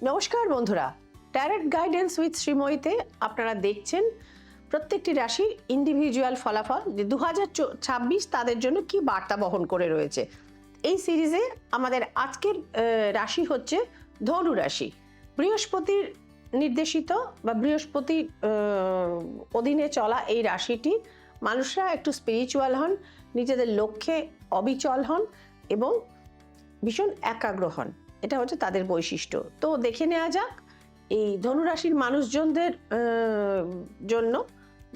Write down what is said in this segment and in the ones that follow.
নমস্কার বন্ধুরা, tarot guidance with শ্রীময়ীতে আপনারা দেখছেন প্রত্যেকটি রাশির ইন্ডিভিজুয়াল ফলাফল যে 2026 তাদের জন্য কি বার্তা বহন করে রয়েছে। এই সিরিজে আমাদের আজকের রাশি হচ্ছে ধনু রাশি। বৃহস্পতির নির্দেশিত বা বৃহস্পতির অধীনে চলা এই রাশিটি মানুষরা একটু স্পিরিচুয়াল হন, নিজেদের লক্ষ্যে অবিচল হন এবং ভীষণ একাগ্র হন। এটা হচ্ছে তাদের বৈশিষ্ট্য। তো দেখে নেওয়া যাক এই ধনুরাশির মানুষজনদের জন্য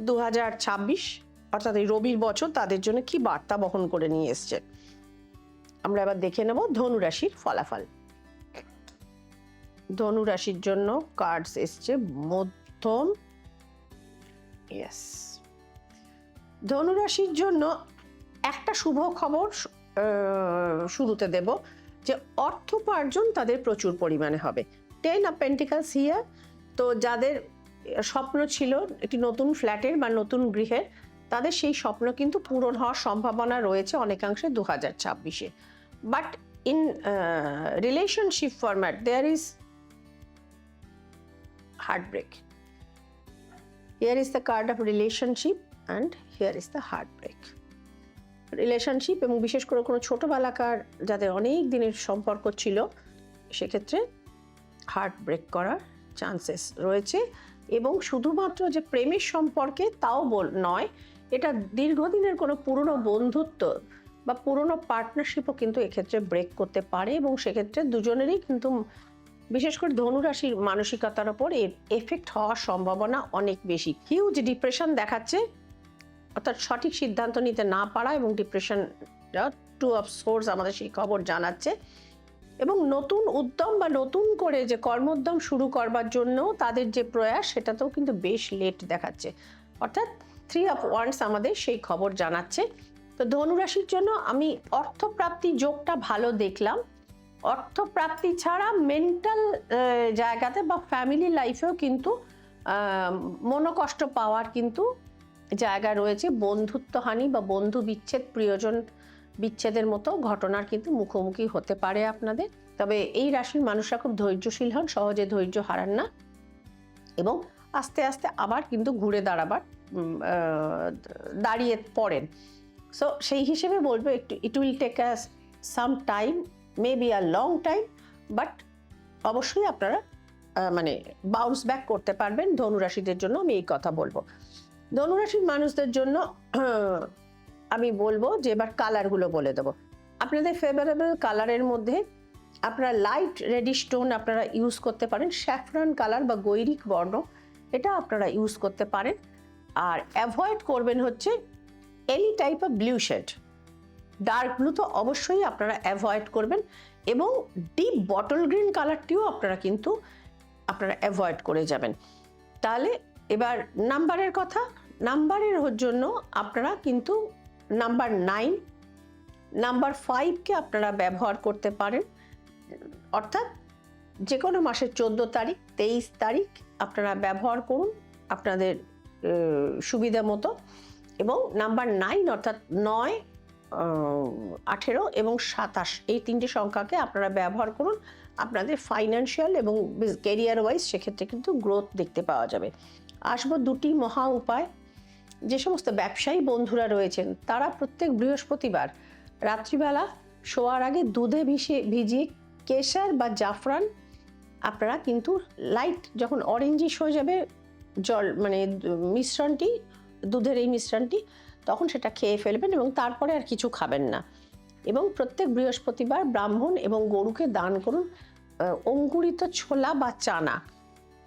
2026 অর্থাৎ এই রবির বছর তাদের জন্য কি বার্তা বহন করে নিয়ে এসছে। আমরা এবার দেখে নেব ধনুরাশির ফলাফল। ধনুরাশির জন্য কার্ডস এসছে মধ্যম। ধনুরাশির জন্য একটা শুভ খবর শুরুতে দেব যে অর্থোপার্জন তাদের প্রচুর পরিমাণে হবে। 10 অফ পেন্টিকলস হিয়ার। তো যাদের স্বপ্ন ছিল একটি নতুন ফ্ল্যাটের বা নতুন গৃহের, তাদের সেই স্বপ্ন কিন্তু পূরণ হওয়ার সম্ভাবনা রয়েছে অনেকাংশে 2026-এ। But in relationship format there is heartbreak. Here is the card of relationship and here is the heartbreak. Relationship এবং বিশেষ করে কোনো ছোটবেলাকার যাদের অনেক দিনের সম্পর্ক ছিল, সেক্ষেত্রে হার্ট ব্রেক করার চান্সেস রয়েছে। এবং শুধুমাত্র যে প্রেমের সম্পর্কে তাও নয়, এটা দীর্ঘদিনের কোনো পুরনো বন্ধুত্ব বা পুরনো পার্টনারশিপও কিন্তু এক্ষেত্রে ব্রেক করতে পারে এবং সেক্ষেত্রে দুজনেরই কিন্তু বিশেষ করে ধনুরাশির মানসিকতার ওপর এর এফেক্ট হওয়ার সম্ভাবনা অনেক বেশি। হিউজ ডিপ্রেশন দেখাচ্ছে, অর্থাৎ সঠিক সিদ্ধান্ত নিতে না পারা এবং ডিপ্রেশন, 2 অফ সোর্স আমাদের সেই খবর জানাচ্ছে। এবং নতুন উদ্যম বা নতুন করে যে কর্মোদ্যম শুরু করবার জন্য তাদের যে প্রয়াস, সেটাতেও কিন্তু বেশ লেট দেখাচ্ছে। অর্থাৎ 3 অফ ওয়ান্ডস আমাদের সেই খবর জানাচ্ছে। তো ধনুরাশির জন্য আমি অর্থপ্রাপ্তি যোগটা ভালো দেখলাম। অর্থপ্রাপ্তি ছাড়া মেন্টাল জায়গাতে বা ফ্যামিলি লাইফেও কিন্তু মনোকষ্ট পাওয়ার কিন্তু জায়গা রয়েছে। বন্ধুত্বহানি বা বন্ধু বিচ্ছেদ, প্রিয়জন বিচ্ছেদের মতো ঘটনার কিন্তু মুখোমুখি হতে পারে আপনাদের। তবে এই রাশির মানুষরা খুব ধৈর্যশীল হন, সহজে ধৈর্য হারান না এবং আস্তে আস্তে আবার কিন্তু ঘুরে দাঁড়িয়ে পড়েন। সো সেই হিসেবে বলবো একটু it will take some time, maybe a long time, but অবশ্যই আপনারা মানে বাউন্স ব্যাক করতে পারবেন। ধনুরাশিদের জন্য আমি এই কথা বলবো। ধনুরাশির মানুষদের জন্য আমি বলবো যে এবার কালারগুলো বলে দেবো। আপনাদের ফেভারেবল কালারের মধ্যে আপনারা লাইট রেডিশ টোন আপনারা ইউজ করতে পারেন। স্যাফরন কালার বা গৈরিক বর্ণ, এটা আপনারা ইউজ করতে পারেন। আর অ্যাভয়েড করবেন হচ্ছে any type of blue shade. Dark blue তো অবশ্যই আপনারা অ্যাভয়েড করবেন এবং ডিপ বটল গ্রিন কালারটিও আপনারা অ্যাভয়েড করে যাবেন। তাহলে এবার নাম্বারের কথা, নাম্বারের জন্য আপনারা কিন্তু নাম্বার 9, নাম্বার 5কে আপনারা ব্যবহার করতে পারেন। অর্থাৎ যে কোনো মাসের 14 তারিখ, 23 তারিখ আপনারা ব্যবহার করুন আপনাদের সুবিধা মতো। এবং নাম্বার 9 অর্থাৎ 9, 18 এবং 27 এই 3টে সংখ্যাকে আপনারা ব্যবহার করুন আপনাদের ফাইন্যান্সিয়াল এবং ক্যারিয়ার ওয়াইজ, সেক্ষেত্রে কিন্তু গ্রোথ দেখতে পাওয়া যাবে। আসবো 2টি মহা উপায়। যে সমস্ত ব্যবসায়ী বন্ধুরা রয়েছেন তারা প্রত্যেক বৃহস্পতিবার রাত্রিবেলা শোয়ার আগে দুধে ভিজিয়ে কেশর বা জাফরান আপনারা কিন্তু লাইট যখন অরেঞ্জিশ হয়ে যাবে জল মানে মিশ্রণটি, দুধের এই মিশ্রণটি, তখন সেটা খেয়ে ফেলবেন এবং তারপরে আর কিছু খাবেন না। এবং প্রত্যেক বৃহস্পতিবার ব্রাহ্মণ এবং গরুকে দান করুন অঙ্কুরিত ছোলা বা চানা।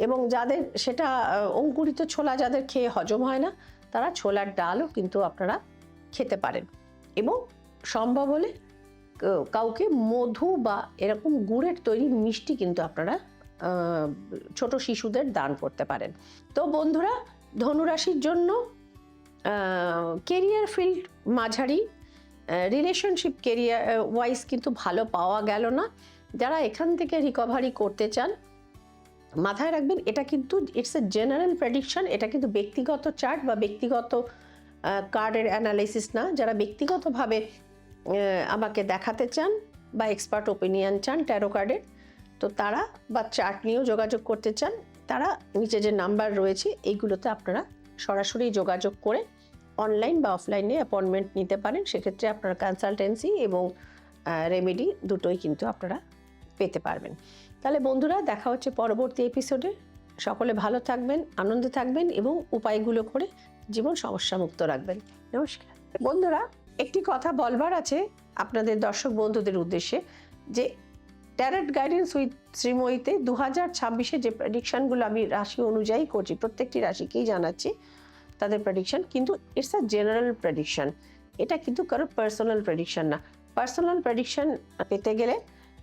এবং যাদের সেটা অঙ্কুরিত ছোলা যাদের খেয়ে হজম হয় না, তারা ছোলার ডালও কিন্তু আপনারা খেতে পারেন। এবং সম্ভব হলে কাউকে মধু বা এরকম গুড়ের তৈরি মিষ্টি কিন্তু আপনারা ছোট শিশুদের দান করতে পারেন। তো বন্ধুরা, ধনুরাশির জন্য কেরিয়ার ফিল্ড মাঝারি, রিলেশনশিপ কেরিয়ার ওয়াইজ কিন্তু ভালো পাওয়া গেল না। যারা এখান থেকে রিকভারি করতে চান, মাথায় রাখবেন এটা কিন্তু ইটস এ জেনারেল প্রেডিকশন। এটা কিন্তু ব্যক্তিগত চার্ট বা ব্যক্তিগত কার্ডের অ্যানালাইসিস না। যারা ব্যক্তিগতভাবে আমাকে দেখাতে চান বা এক্সপার্ট ওপিনিয়ন চান ট্যারো কার্ডের, তো তারা বা চার্ট নিয়েও যোগাযোগ করতে চান, তারা নিচে যে নাম্বার রয়েছে এইগুলোতে আপনারা সরাসরি যোগাযোগ করে অনলাইন বা অফলাইনে অ্যাপয়েন্টমেন্ট নিতে পারেন। সেক্ষেত্রে আপনারা কনসালটেন্সি এবং রেমেডি দুটোই কিন্তু আপনারা পেতে পারবেন। তাহলে বন্ধুরা, দেখা হচ্ছে পরবর্তী এপিসোডে। সকলে ভালো থাকবেন, আনন্দে থাকবেন এবং উপায়গুলো করে জীবন সমস্যামুক্ত রাখবেন। নমস্কার বন্ধুরা, একটি কথা বলবার আছে আপনাদের দর্শক বন্ধুদের উদ্দেশ্যে, যে ট্যারট গাইডেন্স উইথ শ্রীময়ীতে 2026-এ যে প্রেডিকশনগুলো আমি রাশি অনুযায়ী করছি, প্রত্যেকটি রাশিকেই জানাচ্ছি তাদের প্রেডিকশন, কিন্তু ইটস আ জেনারেল প্রেডিকশন। এটা কিন্তু কারো পার্সোনাল প্রেডিকশন না। পার্সোনাল প্রেডিকশন পেতে গেলে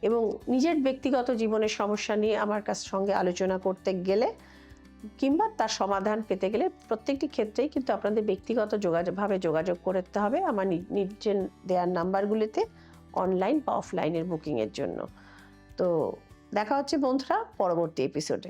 এবং নিজের ব্যক্তিগত জীবনের সমস্যা নিয়ে আমার সঙ্গে আলোচনা করতে গেলে কিংবা তার সমাধান পেতে গেলে প্রত্যেকটি ক্ষেত্রেই কিন্তু আপনাদের ব্যক্তিগত যোগাযোগ করতে হবে আমার নিজের দেওয়ার নাম্বারগুলিতে, অনলাইন বা অফলাইনের বুকিংয়ের জন্য। তো দেখা হচ্ছে বন্ধুরা পরবর্তী এপিসোডে।